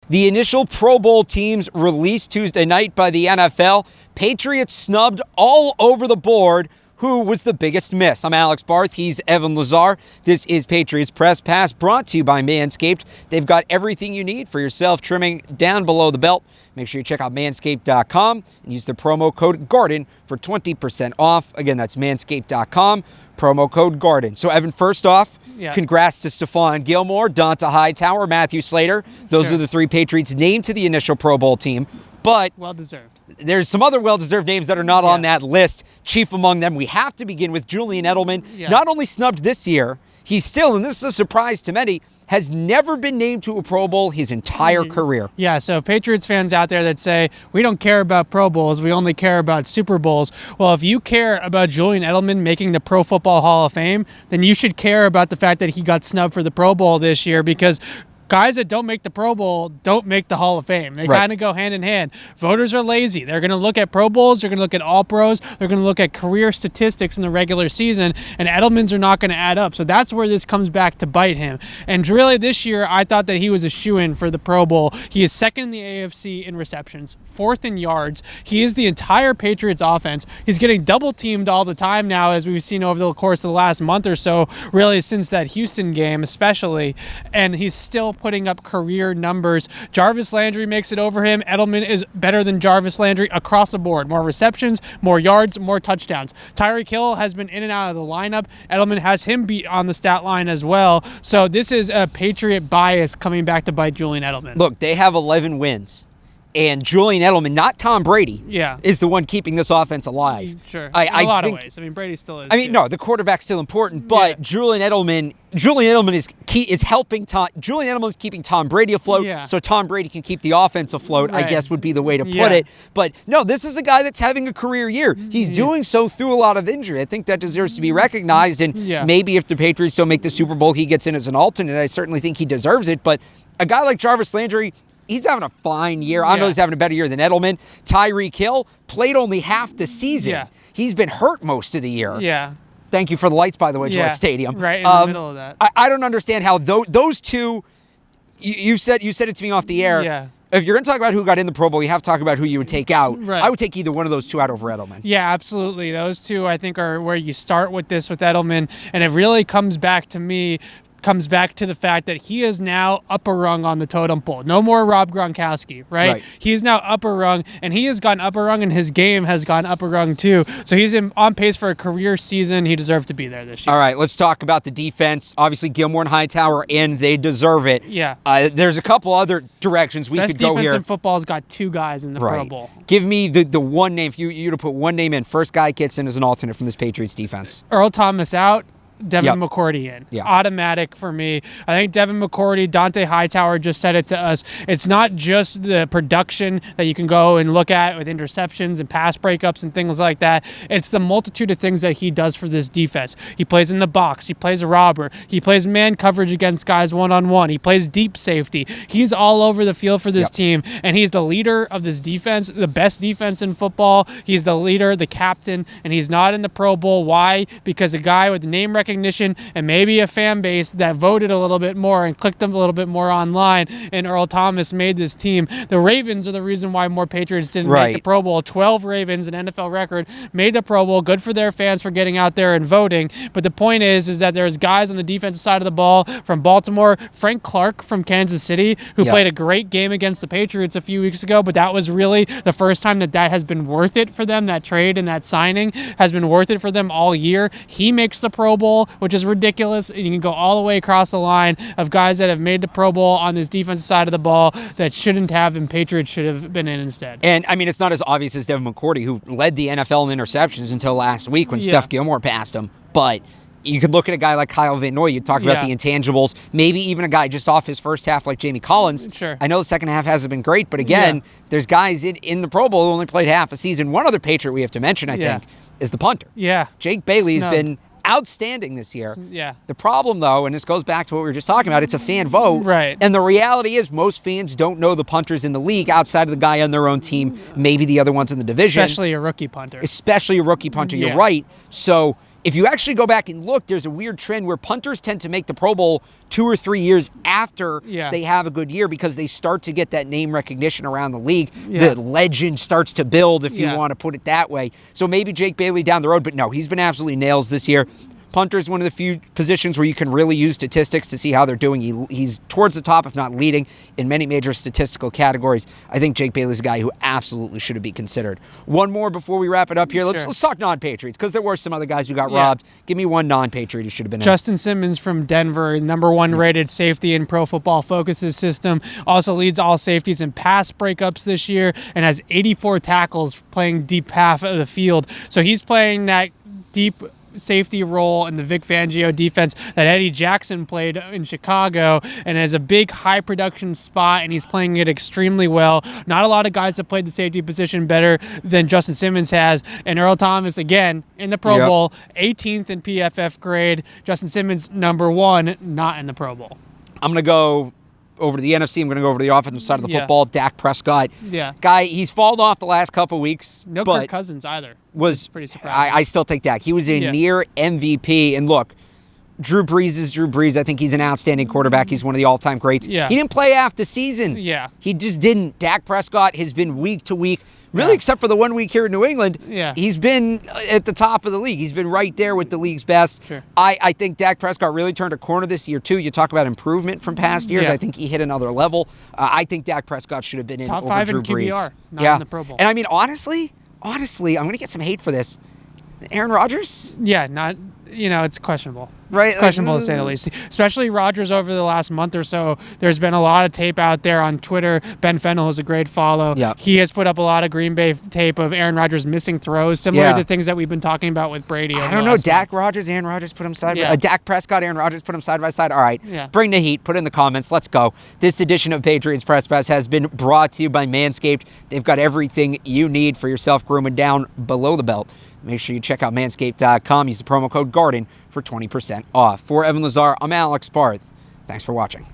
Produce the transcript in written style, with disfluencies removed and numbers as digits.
The initial Pro Bowl teams released Tuesday night by the NFL. Patriots snubbed all over the board. Who was the biggest miss? I'm Alex Barth. He's Evan Lazar. This is Patriots Press Pass, brought to you by Manscaped. They've got everything you need for your self-trimming down below the belt. Make sure you check out manscaped.com and use the promo code GARDEN for 20% off. Again, that's manscaped.com, promo code GARDEN. So, Evan, first off, congrats to Stephon Gilmore, Donta Hightower, Matthew Slater. Those are the three Patriots named to the initial Pro Bowl team. But well-deserved. There's some other well-deserved names that are not on that list. Chief among them, we have to begin with Julian Edelman. Not only snubbed this year, he's still, and this is a surprise to many, has never been named to a Pro Bowl his entire career. Yeah, so Patriots fans out there that say, we don't care about Pro Bowls, we only care about Super Bowls. Well, if you care about Julian Edelman making the Pro Football Hall of Fame, then you should care about the fact that he got snubbed for the Pro Bowl this year, because guys that don't make the Pro Bowl don't make the Hall of Fame. They kind of go hand in hand. Voters are lazy. They're going to look at Pro Bowls. They're going to look at All-Pros. They're going to look at career statistics in the regular season, and Edelman's are not going to add up. So that's where this comes back to bite him. And really this year, I thought that he was a shoo-in for the Pro Bowl. He is second in the AFC in receptions, fourth in yards. He is the entire Patriots offense. He's getting double-teamed all the time now, as we've seen over the course of the last month or so, really since that Houston game especially, and he's still putting up career numbers. Jarvis Landry makes it over him. Edelman is better than Jarvis Landry across the board. More receptions, more yards, more touchdowns. Tyreek Hill has been in and out of the lineup. Edelman has him beat on the stat line as well. So this is a Patriot bias coming back to bite Julian Edelman. Look, they have 11 wins. And Julian Edelman, not Tom Brady, is the one keeping this offense alive. Sure. In a lot of ways. I mean, Brady still is. I mean, no, the quarterback's still important, but Julian Edelman is helping Tom. Julian Edelman is keeping Tom Brady afloat, so Tom Brady can keep the offense afloat, I guess would be the way to put it. But no, this is a guy that's having a career year. He's doing so through a lot of injury. I think that deserves to be recognized, and maybe if the Patriots don't make the Super Bowl, he gets in as an alternate. I certainly think he deserves it, but a guy like Jarvis Landry, he's having a fine year. I know he's having a better year than Edelman. Tyreek Hill played only half the season. He's been hurt most of the year. Thank you for the lights, by the way, Gillette Stadium. Right in the middle of that. I don't understand how those two, you said it to me off the air. If you're going to talk about who got in the Pro Bowl, you have to talk about who you would take out. I would take either one of those two out over Edelman. Yeah, absolutely. Those two, I think, are where you start with this with Edelman. And it really comes back to the fact that he is now up a rung on the totem pole. No more Rob Gronkowski, right? He is now up a rung, and he has gone up a rung, and his game has gone up a rung too. So he's on pace for a career season. He deserved to be there this year. All right, let's talk about the defense. Obviously, Gilmore and Hightower, and they deserve it. There's a couple other directions we could go here. Best defense in football's got two guys in the Pro Bowl. Give me the one name. If you to put one name in, first guy gets in as an alternate from this Patriots defense. Earl Thomas out. Devin McCourty in. Automatic for me. I think Devin McCourty, Donta Hightower just said it to us. It's not just the production that you can go and look at with interceptions and pass breakups and things like that. It's the multitude of things that he does for this defense. He plays in the box. He plays a robber. He plays man coverage against guys one-on-one. He plays deep safety. He's all over the field for this team, and he's the leader of this defense, the best defense in football. He's the leader, the captain, and he's not in the Pro Bowl. Why? Because a guy with name recognition and maybe a fan base that voted a little bit more and clicked them a little bit more online, and Earl Thomas made this team. The Ravens are the reason why more Patriots didn't make the Pro Bowl. 12 Ravens, an NFL record, made the Pro Bowl. Good for their fans for getting out there and voting. But the point is that there's guys on the defensive side of the ball from Baltimore. Frank Clark from Kansas City, who played a great game against the Patriots a few weeks ago, but that was really the first time that has been worth it for them. That trade and that signing has been worth it for them all year. He makes the Pro Bowl, which is ridiculous. You can go all the way across the line of guys that have made the Pro Bowl on this defensive side of the ball that shouldn't have, and Patriots should have been in instead. And, I mean, it's not as obvious as Devin McCourty, who led the NFL in interceptions until last week when Steph Gilmore passed him. But you could look at a guy like Kyle Van Noy. You talk about the intangibles. Maybe even a guy just off his first half like Jamie Collins. I know the second half hasn't been great, but again, there's guys in the Pro Bowl who only played half a season. One other Patriot we have to mention, I think, is the punter. Jake Bailey has been outstanding this year. The problem, though, and this goes back to what we were just talking about, it's a fan vote. And the reality is most fans don't know the punters in the league outside of the guy on their own team, maybe the other ones in the division. Especially a rookie punter. You're right. So if you actually go back and look, there's a weird trend where punters tend to make the Pro Bowl 2 or 3 years after they have a good year because they start to get that name recognition around the league. The legend starts to build, if you want to put it that way. So maybe Jake Bailey down the road, but no, he's been absolutely nails this year. Punter is one of the few positions where you can really use statistics to see how they're doing. He's towards the top, if not leading, in many major statistical categories. I think Jake Bailey's a guy who absolutely should be considered. One more before we wrap it up here. Let's talk non-Patriots, because there were some other guys who got robbed. Give me one non-Patriot who should have been Justin Simmons from Denver, number 1 rated safety in Pro Football Focus's system. Also leads all safeties in pass breakups this year and has 84 tackles playing deep half of the field. So he's playing that deep safety role in the Vic Fangio defense that Eddie Jackson played in Chicago, and has a big high production spot, and he's playing it extremely well. Not a lot of guys have played the safety position better than Justin Simmons has. And Earl Thomas, again, in the Pro Bowl, 18th in PFF grade. Justin Simmons, number 1, not in the Pro Bowl. I'm going to go over to the NFC. I'm going to go over to the offensive side of the football. Dak Prescott. Guy, he's fallen off the last couple weeks. No Kirk Cousins either. Was pretty surprising. I still take Dak. He was a near MVP. And look, Drew Brees is Drew Brees. I think he's an outstanding quarterback. He's one of the all-time greats. He didn't play half the season. He just didn't. Dak Prescott has been week to week. Really, except for the 1 week here in New England, he's been at the top of the league. He's been right there with the league's best. I think Dak Prescott really turned a corner this year, too. You talk about improvement from past years. I think he hit another level. I think Dak Prescott should have been in top over 5 Drew in Brees. QBR, not in the Pro Bowl. And I mean, honestly, I'm going to get some hate for this. Aaron Rodgers? Not, it's questionable. Right? It's questionable to say the least. Especially Rodgers over the last month or so. There's been a lot of tape out there on Twitter. Ben Fennell is a great follow. He has put up a lot of Green Bay tape of Aaron Rodgers missing throws, similar to things that we've been talking about with Brady. I don't know. Dak Rodgers, Aaron Rodgers, put him side by side. Dak Prescott, Aaron Rodgers, put him side by side. All right. Bring the heat. Put it in the comments. Let's go. This edition of Patriots Press Pass has been brought to you by Manscaped. They've got everything you need for your self-grooming down below the belt. Make sure you check out manscaped.com. Use the promo code GARDEN for 20% off. For Evan Lazar, I'm Alex Barth. Thanks for watching.